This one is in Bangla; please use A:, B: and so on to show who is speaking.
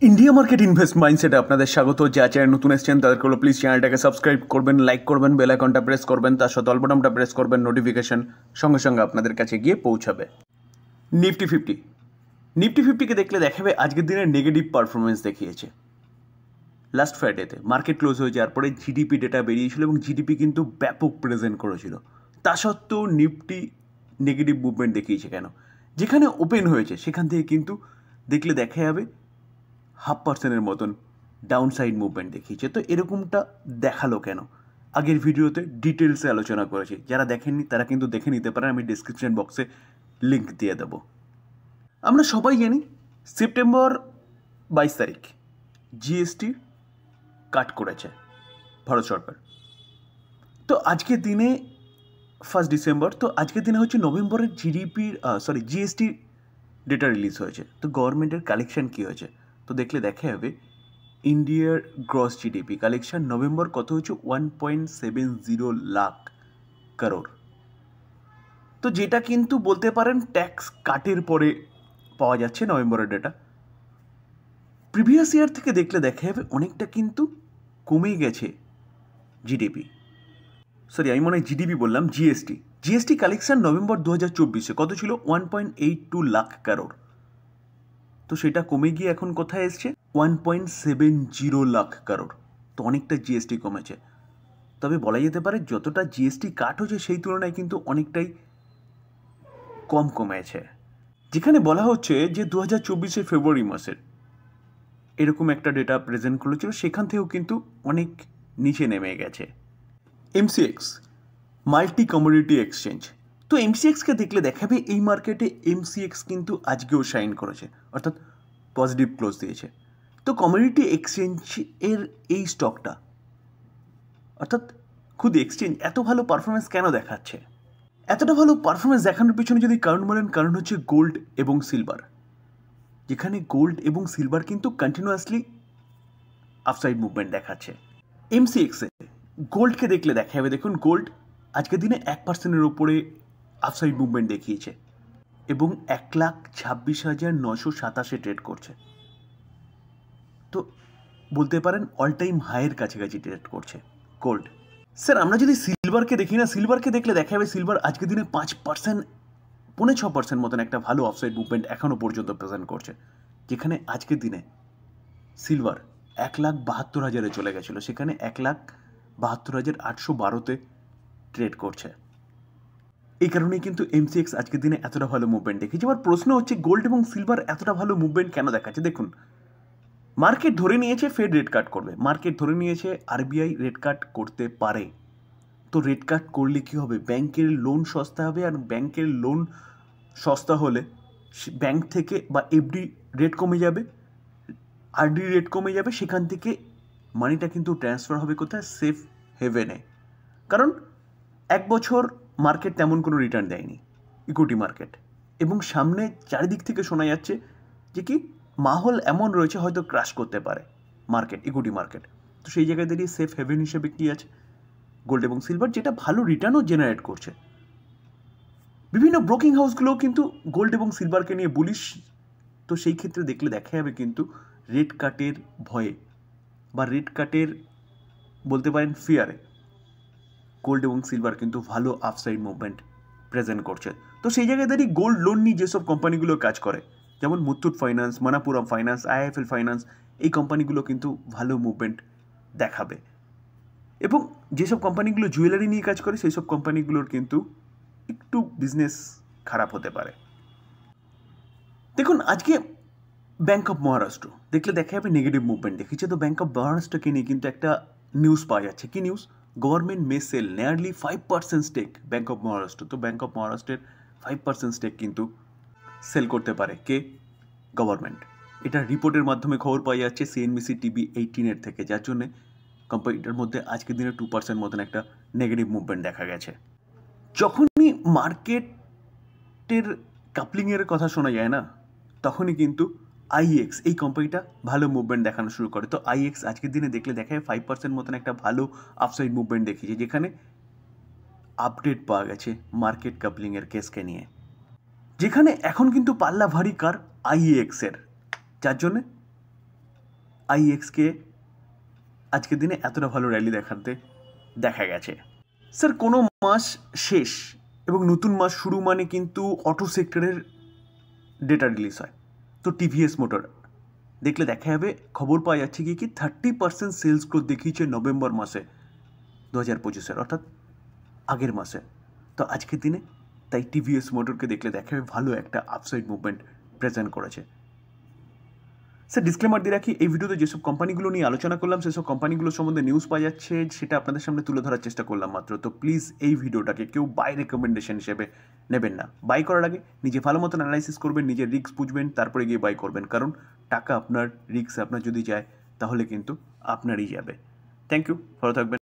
A: इंडिया मार्केट इनभेस्ट माइंडसेटे আপনাদের স্বাগত। যারা চ্যানেল নতুন এসেছেন তাদেরকে বলবো প্লিজ চ্যানেলটাকে সাবস্ক্রাইব করবেন, লাইক করবেন, বেল আইকনটা প্রেস করবেন, তার সাথে অল বাটনটা প্রেস করবেন, নোটিফিকেশন সঙ্গে সঙ্গে আপনাদের কাছে গিয়ে পৌঁছাবে। নিফটি ফিফটিকে দেখলে দেখাবে আজকের দিনে নেগেটিভ পারফরমেন্স দেখিয়েছে। লাস্ট ফ্রাইডেতে মার্কেট ক্লোজ হয়ে যাওয়ার পরে জিডিপি ডেটা বেরিয়েছিল এবং জিডিপি কিন্তু ব্যাপক প্রেজেন্ট করেছিল। তা সত্ত্বেও নিফটি নেগেটিভ মুভমেন্ট দেখিয়েছে কেন? যেখানে ওপেন হয়েছে সেখান থেকে কিন্তু দেখলে দেখা যাবে 0.5% মতন ডাউন সাইড মুভমেন্ট দেখিয়েছে। তো এরকমটা দেখালো কেন? আগের ভিডিওতে ডিটেলসে আলোচনা করেছি, যারা দেখেননি তারা কিন্তু দেখে নিতে পারেন, আমি ডিসক্রিপশন বক্সে লিঙ্ক দিয়ে দেবো। আমরা সবাই জানি সেপ্টেম্বর 22 তারিখ জিএসটি কাট করেছে ভারত সরকার। তো আজকের দিনে 1 ডিসেম্বর, তো আজকের দিনে হচ্ছে নভেম্বরের জিএসটি ডেটা রিলিজ হয়েছে। তো গভর্নমেন্টের কালেকশন কী হয়েছে তো দেখলে দেখা যাবে ইন্ডিয়ার গ্রস জিডিপি কালেকশন নভেম্বর কত হচ্ছে 1.70 লাখ করোড়। তো যেটা কিন্তু বলতে পারেন ট্যাক্স কাটের পরে পাওয়া যাচ্ছে নভেম্বরের ডেটা। প্রিভিয়াস ইয়ার থেকে দেখলে দেখা যাবে অনেকটা কিন্তু কমে গেছে জিডিপি। আমি মনে হয় জিডিপি বললাম, জিএসটি কালেকশন নভেম্বর 2024 কত ছিল 1.82 লাখ করোড়। তো সেটা কমে গিয়ে এখন কোথায় এসছে 1.70 লাখ করোড়। তো অনেকটা জিএসটি কমেছে। তবে বলা যেতে পারে যতটা জিএসটি কাট হচ্ছে সেই তুলনায় কিন্তু অনেকটাই কম কমেছে। যেখানে বলা হচ্ছে যে 2024 ফেব্রুয়ারি মাসের এরকম একটা ডেটা প্রেজেন্ট করেছিল, সেখান থেকেও কিন্তু অনেক নিচে নেমে গেছে। এমসিএক্স মাল্টি কমোডিটি এক্সচেঞ্জ, তো এমসিএক্সকে দেখলে দেখাবে এই মার্কেটে এমসিএক্স কিন্তু আজকেও শাইন করেছে, অর্থাৎ পজিটিভ ক্লোজ দিয়েছে। তো কমোডিটি এক্সচেঞ্জ এর এই স্টকটা অর্থাৎ খুদ এক্সচেঞ্জ এত ভালো পারফরমেন্স কেন দেখাচ্ছে? এতটা ভালো পারফরমেন্স দেখানোর পিছনে যদি কারণ বলেন, কারণ হচ্ছে গোল্ড এবং সিলভার। যেখানে গোল্ড এবং সিলভার কিন্তু কন্টিনিউয়াসলি আপসাইড মুভমেন্ট দেখাচ্ছে। এমসিএক্সে গোল্ডকে দেখলে দেখা যাবে, দেখুন গোল্ড আজকের দিনে 1%-এর ওপরে আপসাইড মুভমেন্ট দেখিয়েছে এবং 1,26,927 ট্রেড করছে। তো বলতে পারেন অল টাইম হাইয়ের কাছাকাছি ট্রেড করছে গোল্ড। স্যার আমরা যদি সিলভারকে দেখি না, সিলভারকে দেখলে দেখা যাবে সিলভার আজকের দিনে 5%, 5.6% মতন একটা ভালো অফসাইড মুভমেন্ট এখনও পর্যন্ত প্রেজেন্ট করছে। যেখানে আজকের দিনে সিলভার 1,72,000-এ চলে গেছিলো, সেখানে 1,72,812-তে ট্রেড করছে। এই কারণেই কিন্তু এমসিএক্স আজকের দিনে এতটা ভালো মুভমেন্ট দেখিয়েছে। এবার প্রশ্ন হচ্ছে গোল্ড এবং সিলভার এতটা ভালো মুভমেন্ট কেন দেখাচ্ছে? দেখুন, মার্কেট ধরে নিয়েছে ফেড রেট কাট করবে, মার্কেট ধরে নিয়েছে আরবিআই রেট কাট করতে পারে। তো রেট কাট করলে কী হবে? ব্যাংকের লোন সস্তা হবে, আর ব্যাংকের লোন সস্তা হলে ব্যাংক থেকে বা এফডি রেট কমে যাবে, আরডি রেট কমে যাবে, সেখান থেকে মানিটা কিন্তু ট্রান্সফার হবে কোথায়? সেফ হেভেনে। কারণ 1 বছর মার্কেট তেমন কোনো রিটার্ন দেয়নি ইকুইটি মার্কেট, এবং সামনে চারিদিক থেকে শোনা যাচ্ছে যে কি মাহল এমন রয়েছে হয়তো ক্রাশ করতে পারে মার্কেট, ইকুইটি মার্কেট। তো সেই জায়গায় দাঁড়িয়ে সেফ হেভেন হিসেবে কী আছে? গোল্ড এবং সিলভার, যেটা ভালো রিটার্নও জেনারেট করছে। বিভিন্ন ব্রোকিং হাউসগুলোও কিন্তু গোল্ড এবং সিলভারকে নিয়ে বুলিশ। তো সেই ক্ষেত্রে দেখলে দেখা যাবে কিন্তু রেট কাটের ভয়ে বা রেট কাটের বলতে পারেন ফিয়ারে গোল্ড এবং সিলভার কিন্তু ভালো আপসাইড মুভমেন্ট প্রেজেন্ট করছে। তো সেই জায়গায় দাঁড়িয়ে গোল্ড লোন নিয়ে যেসব কোম্পানিগুলো কাজ করে, যেমন Muthoot finance, Manappuram finance, IIFL finance, এই কোম্পানিগুলো কিন্তু ভালো মুভমেন্ট দেখাবে। এবং যেসব কোম্পানিগুলো জুয়েলারি নিয়ে কাজ করে সেই সব কোম্পানিগুলোর কিন্তু একটু বিজনেস খারাপ হতে পারে। দেখুন আজকে ব্যাঙ্ক অফ মহারাষ্ট্র দেখলে দেখা যাবে নেগেটিভ মুভমেন্ট দেখিয়েছে। তো ব্যাঙ্ক অফ মহারাষ্ট্রকে নিয়ে কিন্তু একটা নিউজ পাওয়া যাচ্ছে। কি news? Government may sell nearly 5% stake bank of Maharashtra. তো ব্যাঙ্ক অফ মহারাষ্ট্রের 5% স্টেক কিন্তু সেল করতে পারে কে? গভর্নমেন্ট। এটা রিপোর্টের মাধ্যমে খবর পাওয়া যাচ্ছে সিএনবিসি টিভি 18-এর থেকে, যার জন্যে কোম্পানিটার মধ্যে আজকের দিনে 2% মতন একটা নেগেটিভ মুভমেন্ট দেখা গেছে। যখনই মার্কেটের কাপলিংয়ের কথা শোনা যায় না, তখনই কিন্তু আইএক্স এই কোম্পানিটা ভালো মুভমেন্ট দেখানো শুরু করে। তো আইএক্স আজকের দিনে দেখলে দেখা যায় 5% মতন একটা ভালো আপসাইড মুভমেন্ট দেখিয়েছে, যেখানে আপডেট পাওয়া গেছে মার্কেট কাপলিংয়ের কেসকে নিয়ে, যেখানে এখন কিন্তু পাল্লা ভারী কার আইএক্সের, যার জন্যে আইএক্সকে আজকের দিনে এতটা ভালো র্যালি দেখাতে দেখা গেছে। স্যার, কোনো মাস শেষ এবং নতুন মাস শুরু মানে কিন্তু অটো সেক্টরের ডেটা রিলিজ হয়। তো টিভিএস মোটর দেখলে দেখা যাবে, খবর পাওয়া যাচ্ছে কি 30% সেলস গ্রোথ দেখিয়েছে নভেম্বর মাসে 2025-এর, অর্থাৎ আগের মাসে। তো আজকের দিনে তাই টিভিএস মোটরকে দেখলে দেখা যাবে ভালো একটা আপসাইড মুভমেন্ট প্রেজেন্ট করেছে। স্যার, ডিসক্লেমার দিয়ে রাখি, এই ভিডিওতে যেসব কোম্পানিগুলো নিয়ে আলোচনা করলাম সেসব কোম্পানিগুলো সম্বন্ধে নিউজ পাওয়া যাচ্ছে, সেটা আপনাদের সামনে তুলে ধরার চেষ্টা করলাম মাত্র। তো প্লিজ এই ভিডিওটাকে কেউ বাই রেকমেন্ডেশন হিসেবে নেবেন না। বাই করার আগে নিজে ভালো মতন অ্যানালাইসিস করবেন, নিজের রিস্ক বুঝবেন, তারপরে গিয়ে বাই করবেন, কারণ টাকা আপনার, রিস্ক আপনার যদি যায় তাহলে কিন্তু আপনারই যাবে। থ্যাংক ইউ, ভালো থাকবেন।